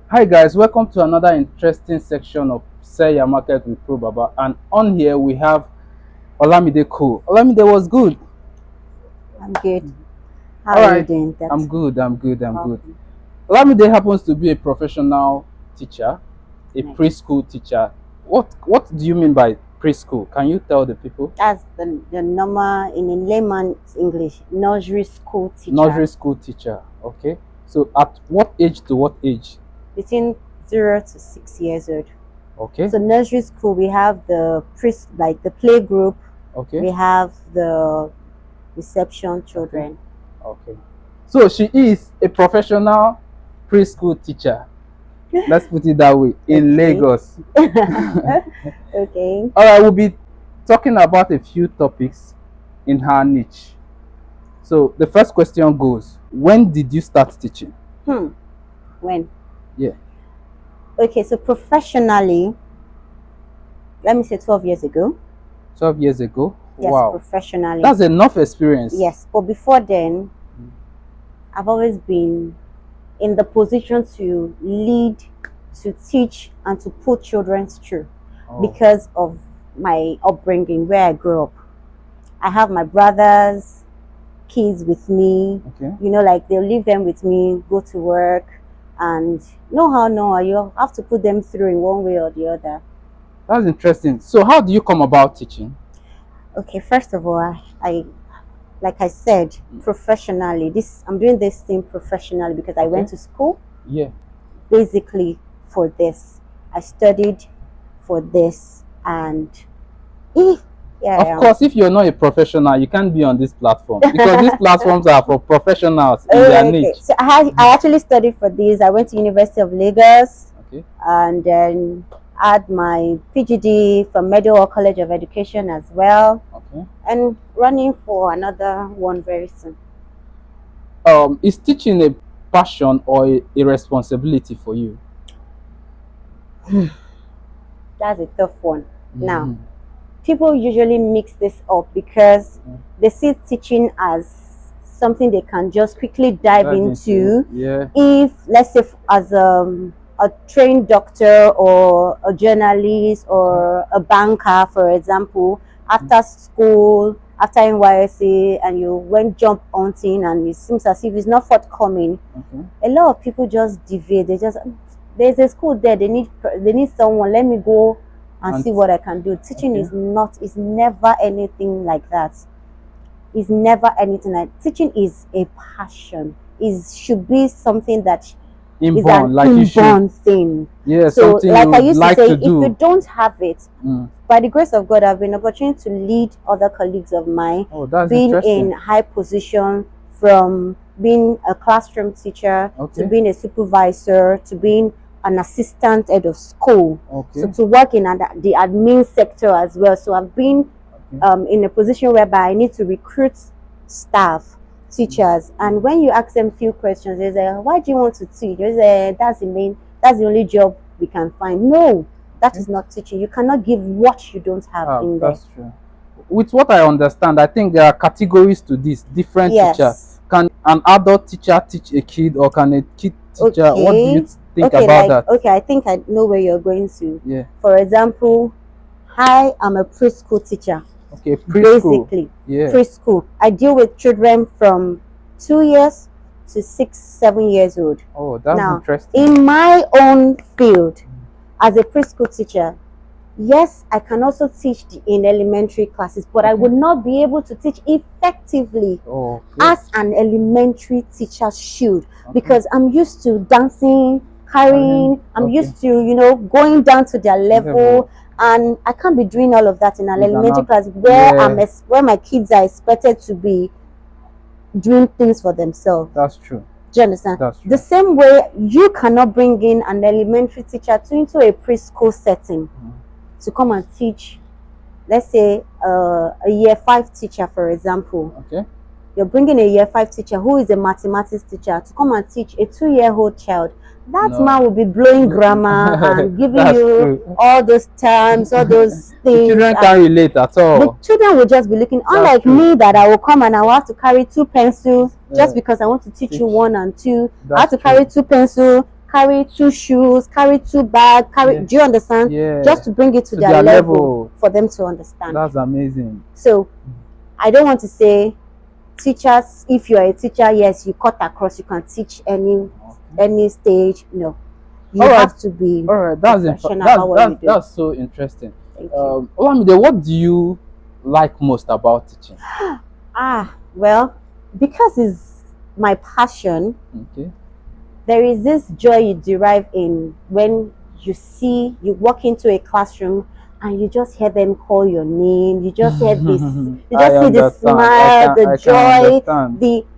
Hi guys, welcome to another interesting section of Sell Your Market with Probaba. And on here we have Olamide Kuo. Olamide was good. I'm good. How All are you right, doing that? I'm good. I'm good. Okay. Olamide happens to be a professional teacher, a Nice. preschool teacher. What do you mean by preschool? Can you tell the people? That's the normal in layman's English, nursery school teacher. Nursery school teacher. Okay. So at what age to what age? Between 0 to 6 years old. Okay. So nursery school, we have the the play group. Okay. We have the reception children. Okay. So she is a professional preschool teacher. Let's put it that way in Okay. Lagos. Okay. All right, we'll be talking about a few topics in her niche. So the first question goes: when did you start teaching? When? Yeah. Okay, so professionally, let me say 12 years ago. 12 years ago. Yes, Wow. professionally. That's enough experience. Yes, but before then, I've always been in the position to lead, to teach, and to put children through because of my upbringing, where I grew up. I have my brothers, kids with me. Okay. You know, like they'll leave them with me, go to work, and you have to put them through in one way or the other. That's interesting. So how do you come about teaching? Okay, first of all, I like I said, professionally. I'm doing this thing professionally because I went to school. Yeah. Basically for this. I studied for this, and Of course, if you're not a professional, you can't be on this platform because these platforms are for professionals in their niche. So I actually studied for this. I went to University of Lagos. Okay. And then had my PGD from Medal College of Education as well. Okay. And running for another one very soon. Is teaching a passion or a responsibility for you? That's a tough one. Now, people usually mix this up because they see teaching as something they can just quickly dive into. Yeah. If, let's say, as a trained doctor or a journalist or a banker, for example, after school, after NYSC, and you went jump hunting and it seems as if it's not forthcoming, a lot of people just deviate. There's a school there, they need someone, let me go and see what I can do. Teaching is never anything like that. It's never anything like teaching is a passion. Should be something that is an inborn thing. Yeah, so something like I used to say, if do. you don't have it, by the grace of God, I've been opportunity to lead other colleagues of mine, being in high position, from being a classroom teacher to being a supervisor to being an assistant head of school, so to work in the admin sector as well. So I've been in a position whereby I need to recruit staff, teachers, and when you ask them few questions, they say, why do you want to teach? They say, that's the only job we can find. No, that is not teaching. You cannot give what you don't have in there. That's true. With what I understand, I think there are categories to this. Different teachers. Can an adult teacher teach a kid, or can a kid teacher? What do you think about that? Okay, I think I know where you're going to. Yeah. For example, I am a preschool teacher. Okay, preschool. Basically, preschool. I deal with children from 2 years to 6, 7 years old. Oh, that's interesting. In my own field, as a preschool teacher, yes, I can also teach in elementary classes, but I would not be able to teach effectively as an elementary teacher should, because I'm used to dancing, carrying, I'm used to, going down to their level. And I can't be doing all of that in an elementary class where my kids are expected to be doing things for themselves. That's true. Do you understand? That's true. The same way you cannot bring in an elementary teacher into a preschool setting to come and teach, let's say, a year 5 teacher, for example. Okay. You're bringing a year 5 teacher who is a mathematics teacher to come and teach a 2-year-old child. That man will be blowing grammar and giving you all those terms, all those things. The children can't relate at all. The children will just be looking, unlike me, that I will come and I will have to carry 2 pencils just because I want to teach you 1 and 2. I have to carry 2 pencils, carry 2 shoes, carry 2 bags, carry. Do you understand? Just to bring it to their level for them to understand. That's amazing. So I don't want to say teachers, if you are a teacher, yes, you cut across, you can teach any stage. No, you have to be professional. That's so interesting. Olamide, what do you like most about teaching? Well, because it's my passion. Okay. There is this joy you derive in when you walk into a classroom and you just hear them call your name. You just hear this. You just see the smile, the joy.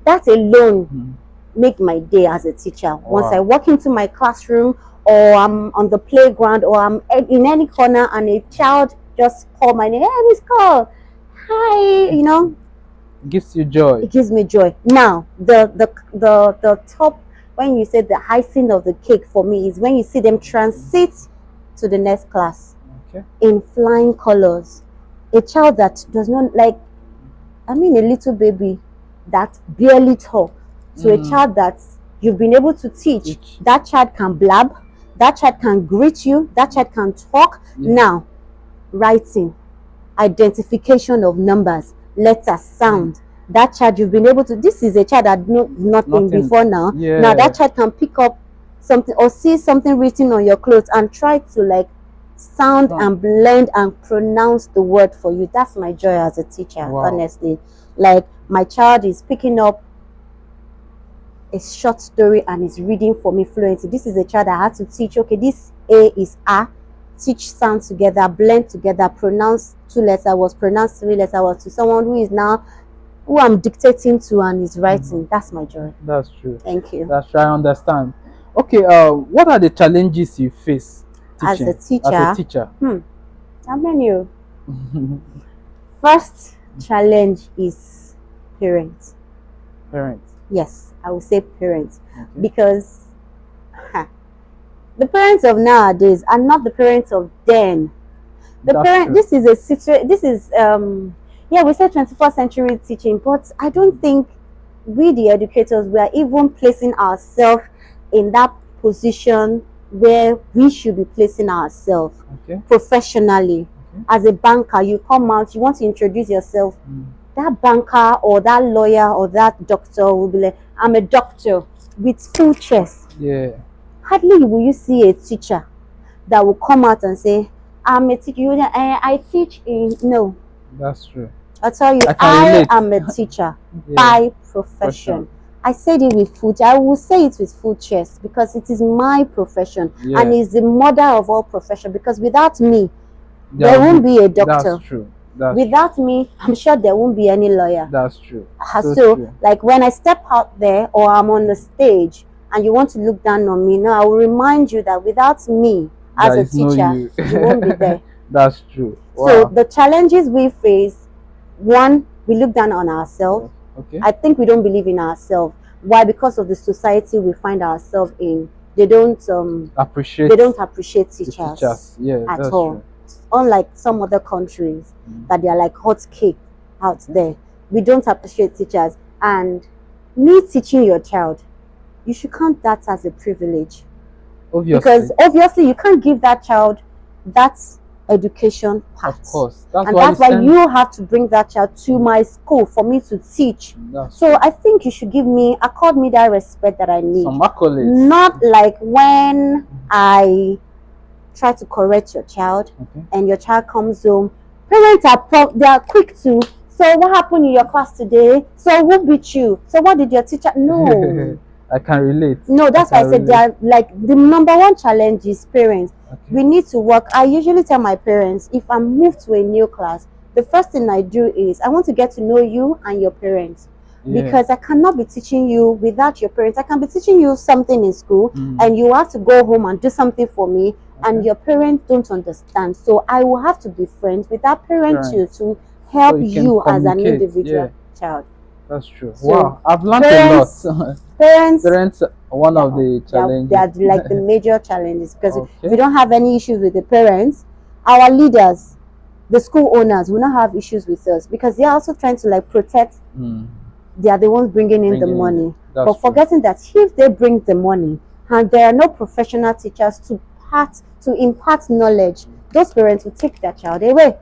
That alone make my day as a teacher. Wow. Once I walk into my classroom, or I'm on the playground, or I'm in any corner, and a child just call my name. Hey, Miss Call. Hi. You know. It gives you joy. It gives me joy. Now, the top. When you say the icing of the cake for me is when you see them transit to the next class in flying colors. A child that does not a little baby that barely talk, to a child that you've been able to teach. That child can blab, that child can greet you, that child can talk. Now, writing, identification of numbers, letters, sound. That child you've been able to, this is a child that knows nothing before now. Now that child can pick up something or see something written on your clothes and try to sound and blend and pronounce the word for you. That's my joy as a teacher, honestly. My child is picking up a short story and is reading for me fluently. This is a child I had to teach, okay, this A is A, teach sound together, blend together, pronounce 2 letters was, pronounce 3 letters was, to someone who I'm dictating to and is writing. That's my joy. That's true. Thank you. That's true. I understand. Okay, what are the challenges you face teaching? As a teacher? How many? First challenge is parents. Parents? Yes, I would say parents. Because the parents of nowadays are not the parents of then. This is a situation. This is we say 21st century teaching, but I don't think we, the educators, we are even placing ourselves in that position where we should be placing ourselves professionally. As a banker, you come out, you want to introduce yourself. That banker or that lawyer or that doctor will be like, I'm a doctor with full chest. Hardly will you see a teacher that will come out and say, I'm a teacher. I teach in. No. That's true. I'll tell you, I am a teacher by profession. I said it with full, I will say it with full chest because it is my profession and it's the mother of all profession, because without me, there won't be a doctor. That's true. Without me, I'm sure there won't be any lawyer. That's true. So when I step out there or I'm on the stage and you want to look down on me, now I will remind you that without me as a teacher, you won't be there. That's true. Wow. So the challenges we face, one, we look down on ourselves. I think we don't believe in ourselves. Why? Because of the society we find ourselves in. They don't appreciate teachers at all. True. Unlike some other countries that they are like hot cake out there. We don't appreciate teachers. And me teaching your child, you should count that as a privilege. Obviously. Because obviously you can't give that child that education part. Of course. That's why you have to bring that child to my school for me to teach. So I think you should accord me that respect that I need. Some accolades. Not like when I try to correct your child and your child comes home. Parents they are quick to, so what happened in your class today? So who beat you? So what did your teacher? No. I can relate. No, that's why I said they are the number one challenge is parents. We need to work. I usually tell my parents, if I move to a new class, the first thing I do is I want to get to know you and your parents. Because I cannot be teaching you without your parents. I can be teaching you something in school and you have to go home and do something for me and your parents don't understand. So I will have to be friends with that parent too to help you as an individual child. That's true. So wow, I've learned a lot. Parents are one of the challenges. They are like the major challenges, because if we don't have any issues with the parents, our leaders, the school owners, will not have issues with us, because they are also trying to protect. They are the ones bringing in the money. But forgetting that if they bring the money, and there are no professional teachers to impart knowledge, those parents will take their child away.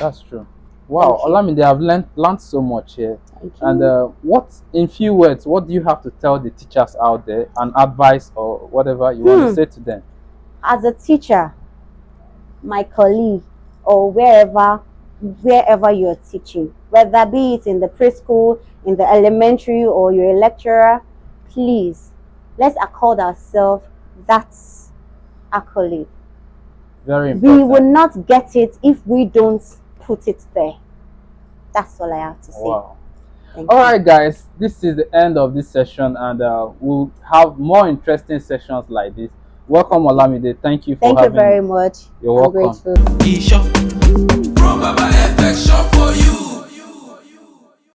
That's true. Wow, Olamide, I've learned so much here. Thank you. And what, in few words, what do you have to tell the teachers out there, and advice or whatever you want to say to them? As a teacher, my colleague, or wherever you're teaching, whether be it in the preschool, in the elementary, or you're a lecturer, please, let's accord ourselves that accolade. Very important. We will not get it if we don't put it there. That's all I have to say. Wow. All right, guys, this is the end of this session, and we'll have more interesting sessions like this. Welcome, Olamide. Thank you for having me. Thank you very much. You're welcome. I'm grateful. Probabafx shop for you.